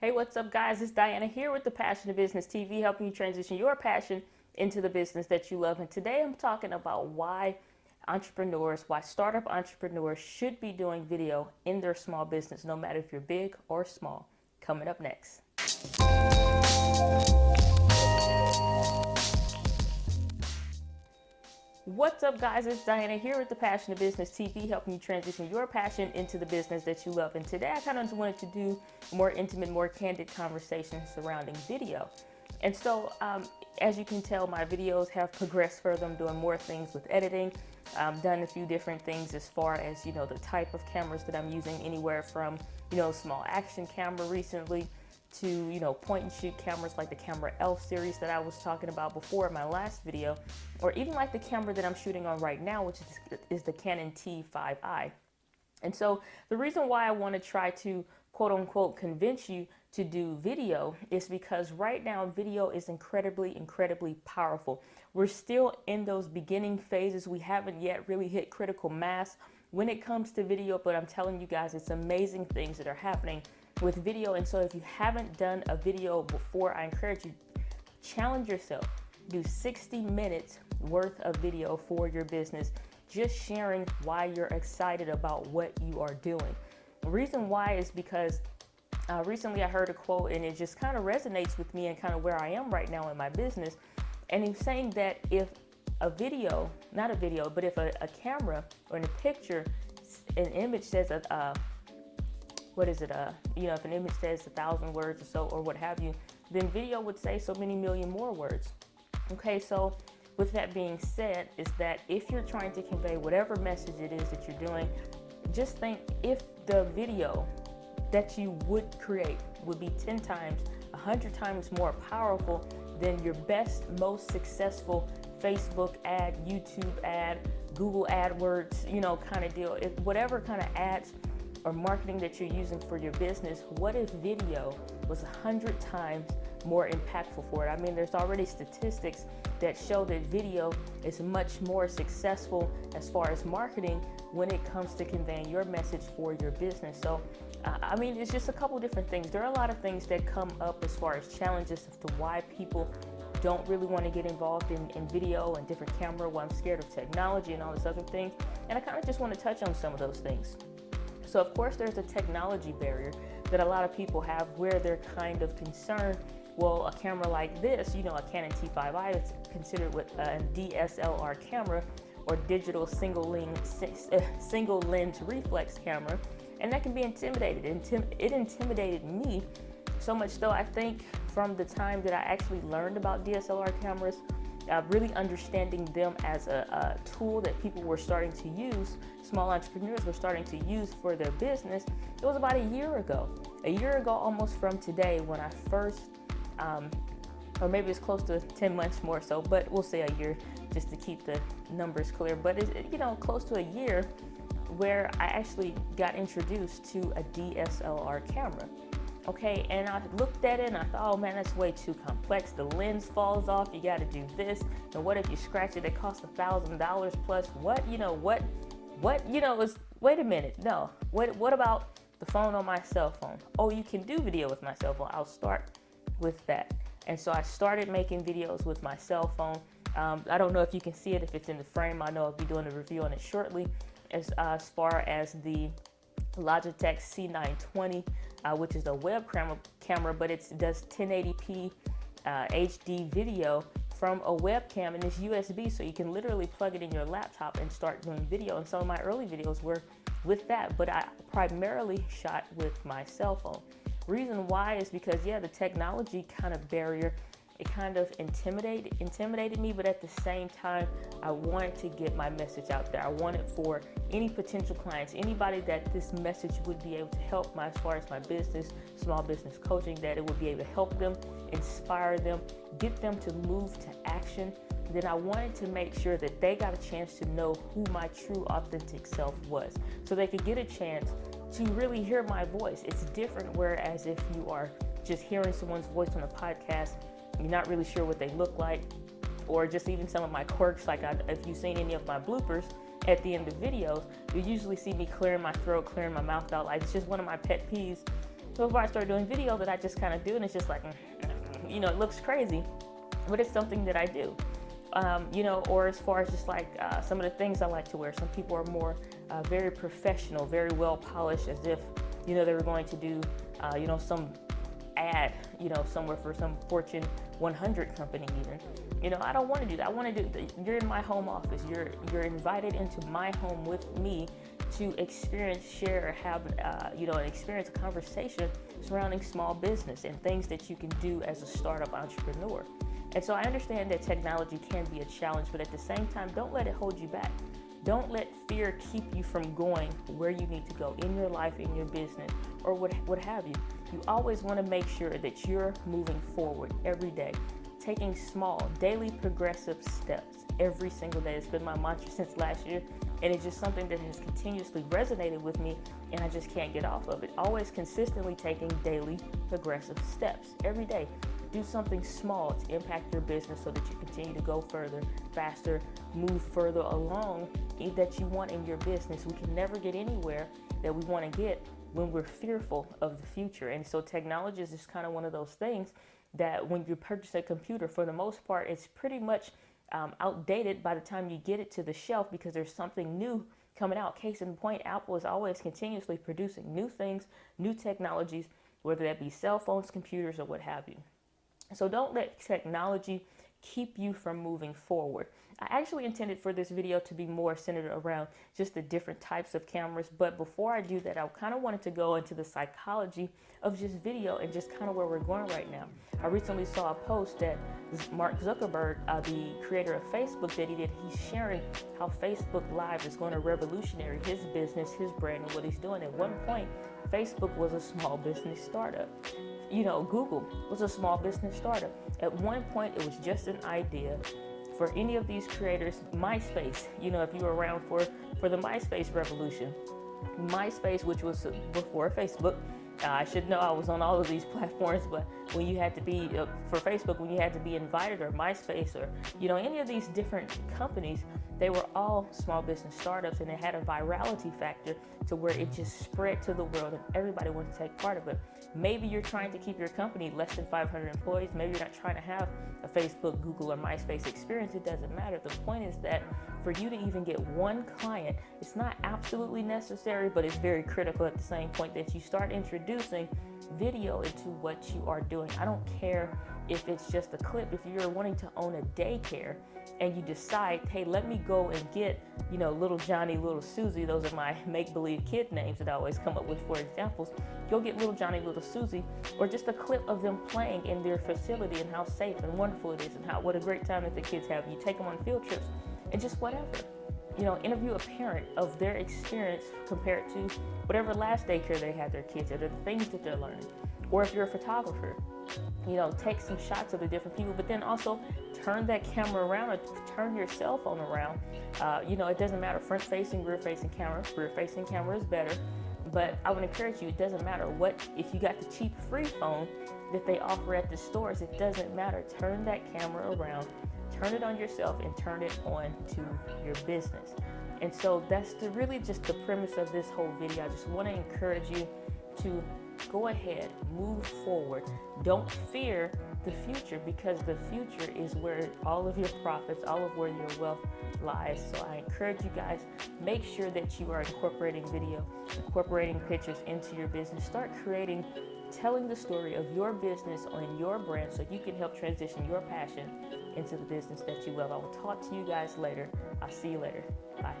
Hey, what's up, guys? It's Diana here with the Passion of Business TV, helping you transition your passion into the business that you love. And today I'm talking about why startup entrepreneurs should be doing video in their small business, no matter if you're big or small. Coming up next. What's up, guys? It's Diana here with the Passion of Business TV, helping you transition your passion into the business that you love. And today I kind of wanted to do more intimate, more candid conversations surrounding video. And so, as you can tell, my videos have progressed further. I'm doing more things with editing. I've done a few different things as far as, the type of cameras that I'm using, anywhere from, small action camera recently to, point and shoot cameras like the Camera Elf series that I was talking about before in my last video, or even like the camera that I'm shooting on right now, which is the Canon T5i. And so the reason why I want to try to quote unquote convince you to do video is because right now video is incredibly powerful. We're still in those beginning phases. We haven't yet really hit critical mass when it comes to video, but I'm telling you guys, it's amazing things that are happening with video. And so if you haven't done a video before, I encourage you, challenge yourself, do 60 minutes worth of video for your business, just sharing why you're excited about what you are doing. The reason why is because recently I heard a quote and it just kind of resonates with me and kind of where I am right now in my business. And he's saying that if a video, not a video, but if a camera or in a picture, an image says if an image says 1,000 words or so, or what have you, then video would say so many million more words. Okay, so with that being said, is that if you're trying to convey whatever message it is that you're doing, just think if the video that you would create would be 10 times, 100 times more powerful than your best, most successful Facebook ad, YouTube ad, Google AdWords, kind of deal. If whatever kind of ads or marketing that you're using for your business, what if video was 100 times more impactful for it? I mean, there's already statistics that show that video is much more successful as far as marketing when it comes to conveying your message for your business. So, I mean, it's just a couple different things. There are a lot of things that come up as far as challenges as to why people don't really want to get involved in video and different camera, why I'm scared of technology and all this other things. And I kind of just want to touch on some of those things. So of course there's a technology barrier that a lot of people have where they're kind of concerned, well, a camera like this, a Canon T5i, it's considered a DSLR camera or digital single lens reflex camera, and that can be intimidated. It intimidated me so much so I think from the time that I actually learned about DSLR cameras, really understanding them as a tool that people were starting to use, small entrepreneurs were starting to use for their business, it was about a year ago almost from today when I first, or maybe it's close to 10 months more so, but we'll say a year just to keep the numbers clear, but it's, close to a year where I actually got introduced to a DSLR camera. Okay, and I looked at it and I thought, oh man, that's way too complex. The lens falls off, you gotta do this. And what if you scratch it? It costs $1,000 plus. Wait a minute, no. What about the phone on my cell phone? Oh, you can do video with my cell phone. I'll start with that. And so I started making videos with my cell phone. I don't know if you can see it, if it's in the frame. I know I'll be doing a review on it shortly. As far as the Logitech C920, which is a web camera, but it does 1080p HD video from a webcam, and it's USB, so you can literally plug it in your laptop and start doing video. And some of my early videos were with that, but I primarily shot with my cell phone. Reason why is because, the technology kind of barrier, it kind of intimidated me, but at the same time, I wanted to get my message out there. I wanted for any potential clients, anybody that this message would be able to help as far as my business, small business coaching, that it would be able to help them, inspire them, get them to move to action. Then I wanted to make sure that they got a chance to know who my true authentic self was, so they could get a chance to really hear my voice. It's different, whereas if you are just hearing someone's voice on a podcast, you're not really sure what they look like, or just even some of my quirks, like if you've seen any of my bloopers at the end of videos, you usually see me clearing my throat, clearing my mouth out. Like, it's just one of my pet peeves So before I started doing video that I just kind of do, and it's just like, it looks crazy, but it's something that I do. Or as far as just like some of the things I like to wear. Some people are more very professional, very well polished, as if, they were going to do, some ad, somewhere for some Fortune 100 company even. I don't want to do that. I want to do, you're in my home office. You're invited into my home with me to experience, share, have, an experience, a conversation surrounding small business and things that you can do as a startup entrepreneur. And so I understand that technology can be a challenge, but at the same time, don't let it hold you back. Don't let fear keep you from going where you need to go in your life, in your business, or what have you. You always want to make sure that you're moving forward every day, taking small, daily progressive steps every single day. It's been my mantra since last year, and it's just something that has continuously resonated with me, and I just can't get off of it. Always consistently taking daily progressive steps every day. Do something small to impact your business so that you continue to go further, faster, move further along that you want in your business. We can never get anywhere that we want to get when we're fearful of the future. And so technology is just kind of one of those things that when you purchase a computer, for the most part, it's pretty much outdated by the time you get it to the shelf because there's something new coming out. Case in point, Apple is always continuously producing new things, new technologies, whether that be cell phones, computers, or what have you. So don't let technology keep you from moving forward. I actually intended for this video to be more centered around just the different types of cameras. But before I do that, I kind of wanted to go into the psychology of just video and just kind of where we're going right now. I recently saw a post that Mark Zuckerberg, the creator of Facebook, that he did. He's sharing how Facebook Live is going to revolutionize his business, his brand, and what he's doing. At one point, Facebook was a small business startup. Google was a small business startup. At one point, it was just an idea for any of these creators. MySpace, if you were around for the MySpace revolution. MySpace, which was before Facebook. I should know I was on all of these platforms, but when you had to be, for Facebook, when you had to be invited, or MySpace, or, any of these different companies, they were all small business startups, and it had a virality factor to where it just spread to the world and everybody wanted to take part of it. Maybe you're trying to keep your company less than 500 employees. Maybe you're not trying to have a Facebook, Google, or MySpace experience. It doesn't matter. The point is that for you to even get one client, it's not absolutely necessary, but it's very critical at the same point that you start introducing video into what you are doing. I don't care if it's just a clip. If you're wanting to own a daycare and you decide, hey, let me go and get, little Johnny, little Susie, those are my make-believe kid names that I always come up with for examples. Go get little Johnny, little Susie, or just a clip of them playing in their facility and how safe and wonderful it is and what a great time that the kids have. You take them on field trips and just whatever. Interview a parent of their experience compared to whatever last daycare they had their kids at, or the things that they're learning. Or if you're a photographer, take some shots of the different people, but then also turn that camera around or turn your cell phone around. It doesn't matter, front-facing, rear-facing camera. Rear-facing camera is better, but I would encourage you, it doesn't matter if you got the cheap free phone that they offer at the stores, it doesn't matter. Turn that camera around, turn it on yourself, and turn it on to your business. And so that's really just the premise of this whole video. I just want to encourage you to go ahead, move forward. Don't fear the future, because the future is where all of your profits, all of where your wealth lies. So I encourage you guys, make sure that you are incorporating video, incorporating pictures into your business. Start telling the story of your business on your brand so you can help transition your passion into the business that you love. I will talk to you guys later. I'll see you later. Bye.